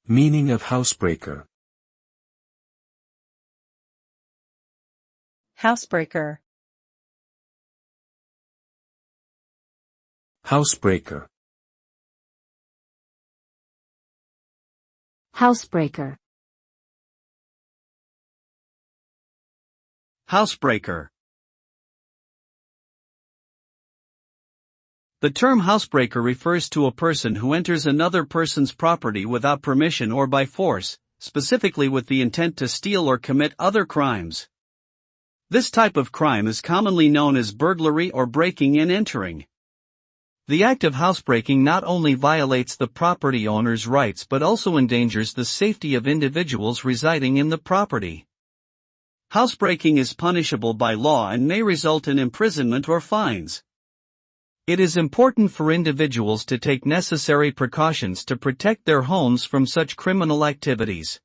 Meaning of housebreaker. Housebreaker. Housebreaker. Housebreaker. Housebreaker. The term housebreaker refers to a person who enters another person's property without permission or by force, specifically with the intent to steal or commit other crimes. This type of crime is commonly known as burglary or breaking and entering. The act of housebreaking not only violates the property owner's rights but also endangers the safety of individuals residing in the property. Housebreaking is punishable by law and may result in imprisonment or fines. It is important for individuals to take necessary precautions to protect their homes from such criminal activities.